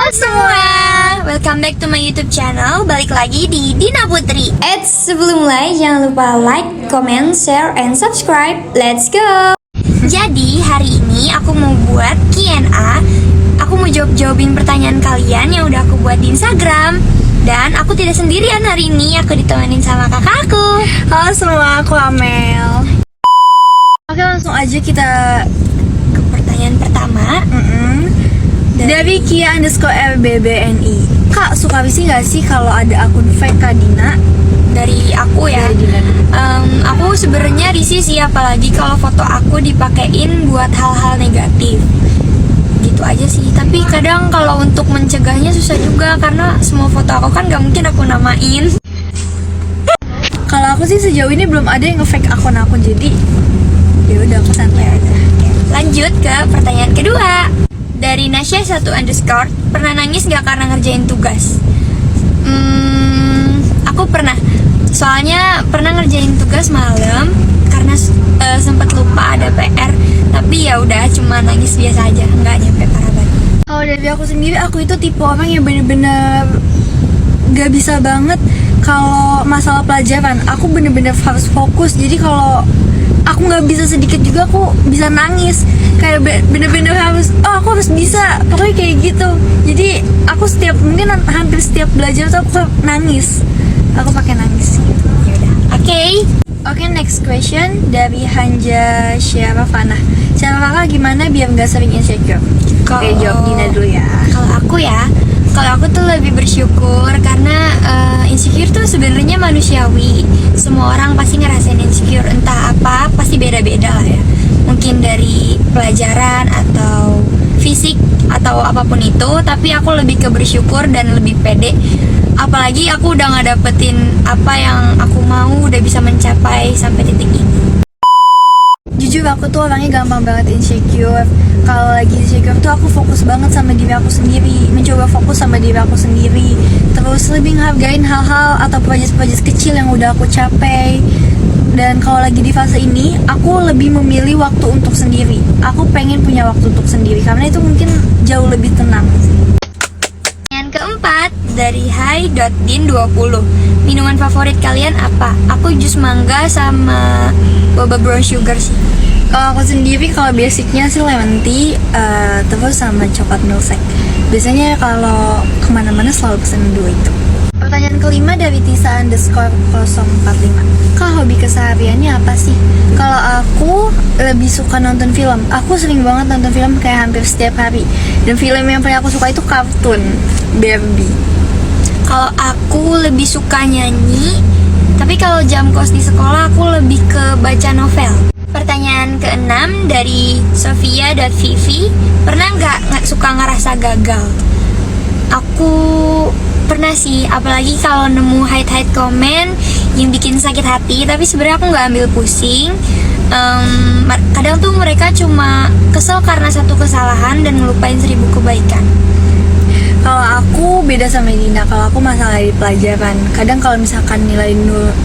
Halo semua, welcome back to my YouTube channel. Balik lagi di Dina Putri. Sebelum mulai jangan lupa like, comment, share, and subscribe. Let's go. Jadi hari ini aku mau buat Q&A. Aku mau jawabin pertanyaan kalian yang udah aku buat di Instagram. Dan aku tidak sendirian hari ini, aku ditemenin sama kakakku. Halo semua, aku Amel. Oke, langsung aja kita Ke pertanyaan pertama. Dari Kia_RBBNI. Kak, suka risih gak sih kalau ada akun fake Kak Dina? Dari aku ya. Dari Dina dulu. Aku sebenarnya risih sih, apalagi kalau foto aku dipakein buat hal-hal negatif. Gitu aja sih. Tapi kadang kalau untuk mencegahnya susah juga, karena semua foto aku kan gak mungkin aku namain. Kalau aku sih sejauh ini belum ada yang nge-fake akun aku, jadi ya udah aku santai aja. Lanjut ke pertanyaan kedua. Dari Nasya 1_, pernah nangis gak karena ngerjain tugas? Aku pernah. Soalnya pernah ngerjain tugas malam karena sempat lupa ada PR. Tapi ya udah, cuma nangis biasa aja, nggak nyampe parah banget. Kalau dari aku sendiri, aku itu tipe orang yang bener-bener gak bisa banget kalau masalah pelajaran. Aku bener-bener harus fokus. Jadi kalau aku nggak bisa sedikit juga, aku bisa nangis. Kayak bener-bener harus, aku harus bisa. Pokoknya kayak gitu. Jadi aku mungkin hampir setiap belajar tuh aku nangis. Aku pakai nangis gitu. Oke. Next question dari Hanja Syarafana. Kakak gimana biar nggak sering insecure? Oke, jawab Dina dulu ya. Kalau aku tuh lebih bersyukur karena insecure tuh sebenarnya manusiawi. Semua orang pasti ngerasain insecure, entah apa, pasti beda-beda lah ya. Mungkin dari pelajaran atau fisik atau apapun itu, tapi aku lebih ke bersyukur dan lebih pede. Apalagi aku udah ngedapetin apa yang aku mau, udah bisa mencapai sampai titik ini. Jujur aku tuh orangnya gampang banget insecure. Kalau lagi insecure tuh aku fokus banget sama diri aku sendiri, mencoba fokus sama diri aku sendiri, terus lebih ngehargain hal-hal atau proyek-proyek kecil yang udah aku capai. Dan kalau lagi di fase ini, aku lebih memilih waktu untuk sendiri. Aku pengen punya waktu untuk sendiri karena itu mungkin jauh lebih tenang. Yang keempat dari Hai.din20. Minuman favorit kalian apa? Aku jus mangga sama boba brown sugar sih. Kalau aku sendiri, kalau basicnya sih lemon tea, terus sama coklat milkshake. Biasanya kalau kemana-mana selalu pesen dua itu. Pertanyaan kelima dari Tisa_045. Kak, hobi kesehariannya apa sih? Kalau aku lebih suka nonton film. Aku sering banget nonton film kayak hampir setiap hari. Dan film yang paling aku suka itu kartun Barbie. Kalau aku lebih suka nyanyi, tapi kalau jam kos di sekolah aku lebih ke baca novel. Pertanyaan keenam dari Sofia.Vivi. Pernah nggak suka ngerasa gagal? Aku pernah sih, apalagi kalau nemu hate komen yang bikin sakit hati, tapi sebenarnya aku nggak ambil pusing. Kadang tuh mereka cuma kesel karena satu kesalahan dan ngelupain 1000 kebaikan. Kalau aku beda sama Dina. Kalau aku masalah di pelajaran, kadang kalau misalkan nilai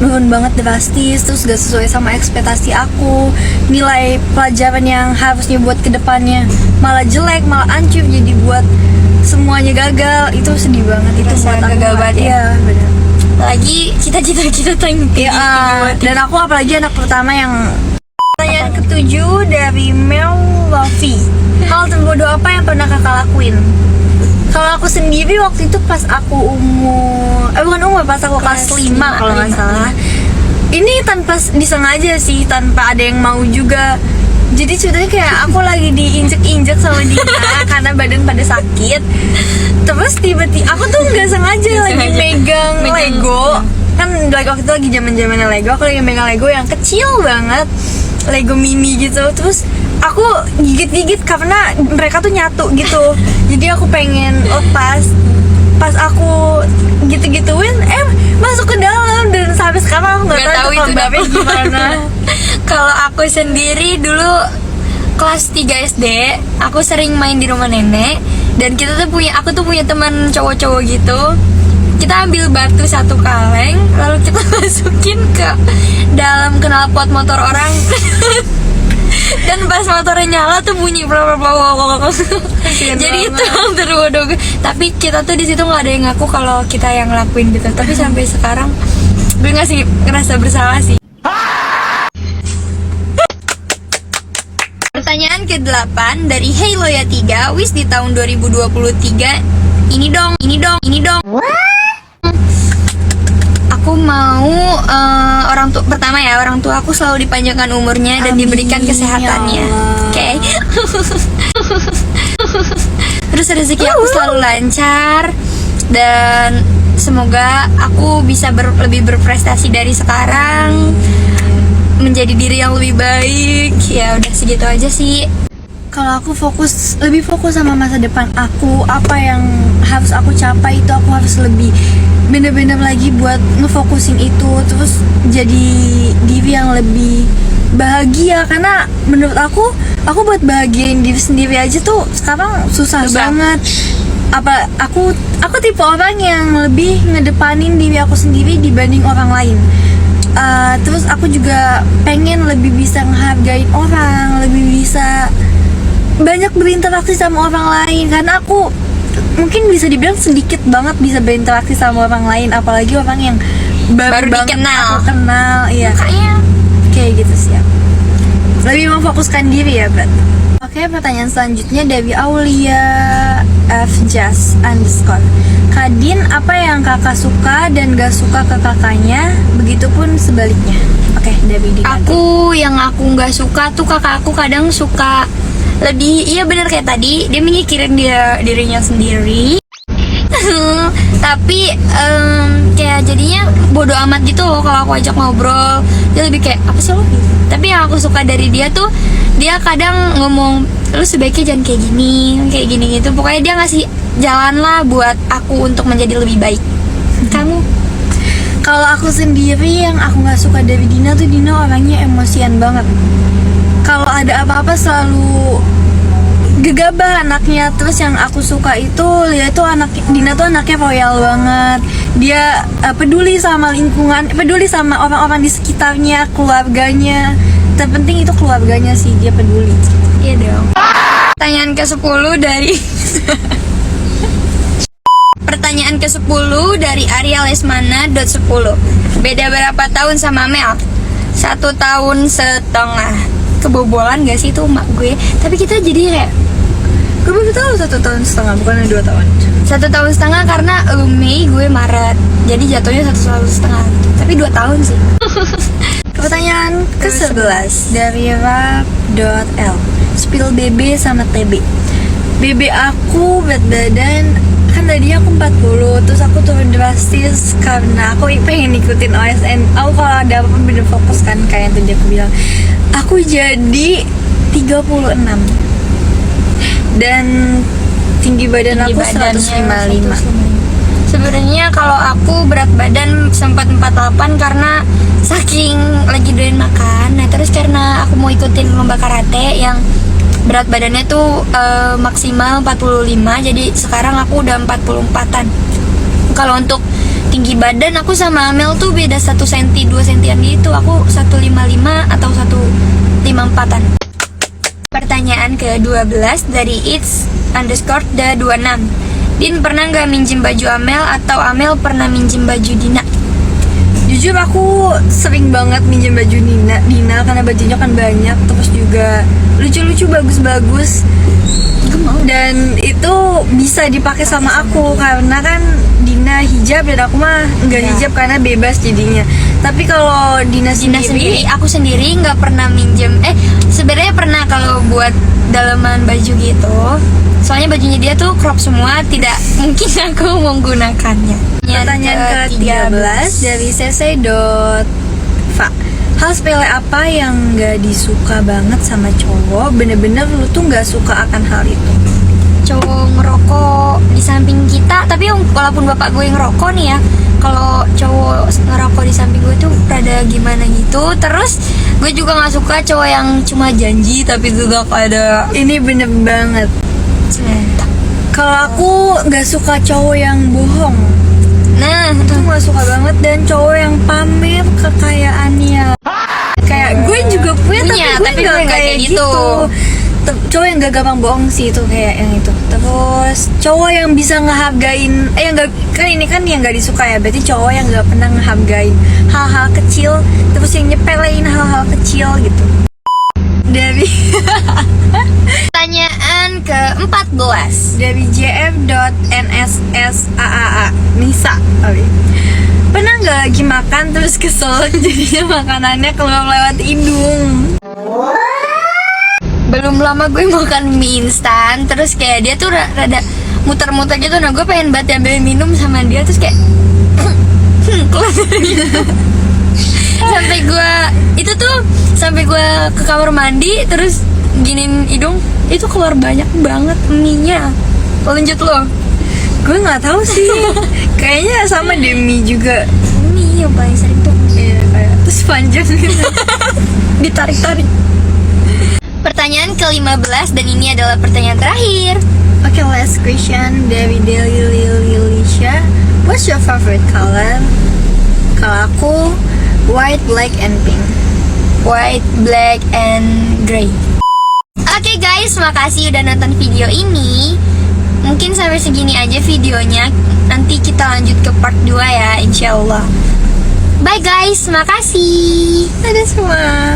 nurun banget drastis, terus gak sesuai sama ekspektasi aku, nilai pelajaran yang harusnya buat kedepannya malah jelek, malah hancur, jadi buat semuanya gagal, itu sedih banget. Itu buat aku gagal banget ya. Benar. Apalagi cita-cita kita tinggi. Dan aku apalagi anak pertama yang. Pertanyaan ketujuh dari Mel Lofi. Hal terbodoh apa yang pernah kakak lakuin? Kalau aku sendiri waktu itu pas aku pas aku kelas 5 kalau nggak salah. Ini tanpa disengaja sih, tanpa ada yang mau juga. Jadi ceritanya kayak aku lagi diinjek-injek sama Dina karena badan pada sakit. Terus tiba-tiba aku tuh nggak sengaja lagi megang Lego. Kan waktu itu lagi zaman-zamannya Lego, aku lagi megang Lego yang kecil banget, Lego mini gitu. Terus aku gigit-gigit karena mereka tuh nyatu gitu. Jadi aku pengen lepas. Pas aku gitu-gituin, masuk ke dalam. Dan sampai sekarang aku nggak tahu itu kembali gimana. Kalau aku sendiri dulu kelas 3 SD, aku sering main di rumah nenek. Dan aku tuh punya teman cowok-cowok gitu. Kita ambil batu satu kaleng, lalu kita masukin ke dalam knalpot motor orang. Dan pas motornya nyala tuh bunyi bla bla bla bla bla. Jadi itu terbodoh. Tapi kita tuh di situ nggak ada yang ngaku kalau kita yang ngelakuin gitu. Tapi sampai sekarang gue nggak sih ngerasa bersalah sih. Pertanyaan ke-8 dari Hey Loya 3, wis di tahun 2023. Ini dong. Aku mau orang tua aku selalu dipanjangkan umurnya dan diberikan kesehatannya. Oke. Terus rezeki aku selalu lancar dan semoga aku bisa lebih berprestasi dari sekarang, menjadi diri yang lebih baik. Ya udah segitu aja sih. Kalau aku lebih fokus sama masa depan aku, apa yang harus aku capai itu aku harus lebih bener-bener lagi buat ngefokusin itu, terus jadi diri yang lebih bahagia. Karena menurut aku buat bahagiain diri sendiri aja tuh sekarang susah banget. Aku tipe orang yang lebih ngedepanin diri aku sendiri dibanding orang lain. Terus aku juga pengen lebih bisa ngehargain orang, lebih bisa banyak berinteraksi sama orang lain, karena aku mungkin bisa dibilang sedikit banget bisa berinteraksi sama orang lain, apalagi orang yang baru dikenal. Aku kenal, iya. Kayak gitu sih ya. Lebih memfokuskan diri ya, Brat. Oke, pertanyaan selanjutnya dari Aulia F. _ Kadin, apa yang kakak suka dan gak suka ke kakaknya? Begitupun sebaliknya. Oke, dari Dina. Yang aku gak suka tuh kakak aku kadang suka lebih, iya bener kayak tadi, dia mikirin dirinya sendiri. Tapi kayak jadinya bodo amat gitu loh kalau aku ajak ngobrol. Dia lebih kayak apa sih lo? Tapi yang aku suka dari dia tuh, dia kadang ngomong, lu sebaiknya jangan kayak gini gitu. Pokoknya dia ngasih jalan lah buat aku untuk menjadi lebih baik. Kamu? Kalau aku sendiri yang aku nggak suka dari Dina tuh, Dina orangnya emosian banget. Kalau ada apa-apa selalu gegabah anaknya. Terus yang aku suka itu dia tuh Dina tuh anaknya royal banget. Dia peduli sama lingkungan, peduli sama orang-orang di sekitarnya, keluarganya. Terpenting itu keluarganya sih, dia peduli. Iya dong. Pertanyaan ke-10 dari Pertanyaan ke-10 dari Arya Lesmana .10. Beda berapa tahun sama Mel? 1 tahun setengah. Kebobolan gak sih itu emak gue? Tapi kita jadi kayak, gue baru tahu 1 tahun setengah, bukan 2 tahun. 1 tahun setengah karena Mei gue Maret, jadi jatuhnya 1 tahun setengah. Tapi 2 tahun sih. Pertanyaan ke-11 dari Rap.L. Spill BB sama TB. BB aku berat badan, kan tadi aku 40, terus aku turun drastis karena aku pengen ikutin OSN. Aku kalau ada apa-apa bener fokus kan, kayak yang tadi aku bilang. Aku jadi 36 dan tinggi badan aku 155. Sebenarnya kalau aku berat badan sempat 48 karena saking lagi doyan makan. Nah terus karena aku mau ikutin lomba karate yang berat badannya tuh maksimal 45, jadi sekarang aku udah 44an. Kalau untuk tinggi badan aku sama Amel tuh beda 1 cm 2 cm gitu. Aku 155 atau 154an. Pertanyaan ke-12 dari its_the26. Din pernah nggak minjem baju Amel atau Amel pernah minjem baju Dina? Jujur aku sering banget minjem baju Dina karena bajunya kan banyak, terus juga lucu-lucu, bagus-bagus. Dan itu bisa dipakai sama aku karena kan Dina hijab dan aku mah nggak hijab karena bebas jadinya. Tapi kalau Dina sendiri, aku sendiri nggak pernah minjem. Sebenarnya pernah kalau buat dalaman baju gitu. Soalnya bajunya dia tuh crop semua, tidak mungkin aku menggunakannya. Pertanyaan ke-13 dari cc.fa. Hal sepele apa yang gak disuka banget sama cowok, bener-bener lu tuh gak suka akan hal itu? Cowok ngerokok di samping kita, tapi walaupun bapak gue ngerokok nih ya, kalau cowok ngerokok di samping gue tuh rada gimana gitu. Terus gue juga gak suka cowok yang cuma janji tapi juga ada. Ini bener banget. Kalau aku gak suka cowok yang bohong. Nah, itu gak suka banget. Dan cowok yang pamer kekayaannya. Kayak gue juga punya, tapi gue gue nggak kayak gitu. Cowok yang gak gampang bohong sih itu kayak yang itu. Terus cowok yang bisa ngehargain, yang gak, kan ini kan yang gak disuka ya, berarti cowok yang gak pernah ngehargain hal-hal kecil, terus yang nyepelein hal-hal kecil gitu. Dari Pertanyaan ke-14 dari jf.nssaaa Nisa. Pernah nggak lagi makan terus kesel jadinya makanannya keluar lewat hidung? Belum lama gue makan mie instan, terus kayak dia tuh rada muter-muter gitu. Nah gue pengen banget ambil minum sama dia, terus kayak keluar dari hidung. Sampai gue ke kamar mandi, terus giniin hidung, itu keluar banyak banget mie-nya. Lanjut lo. Gue nggak tahu sih. Kayaknya sama Demi juga. Mie yang paling sering tuh. Iya, kayak terus panjang gitu. Ditarik-tarik. Pertanyaan ke-15 dan ini adalah pertanyaan terakhir. Okay, last question dari Deli Lilisha. What's your favorite color? Kalau aku white, black, and pink. White, black, and gray. Oke guys, makasih udah nonton video ini. Mungkin sampai segini aja videonya. Nanti kita lanjut ke part 2 ya, insyaallah. Bye guys, makasih. Dadah semua.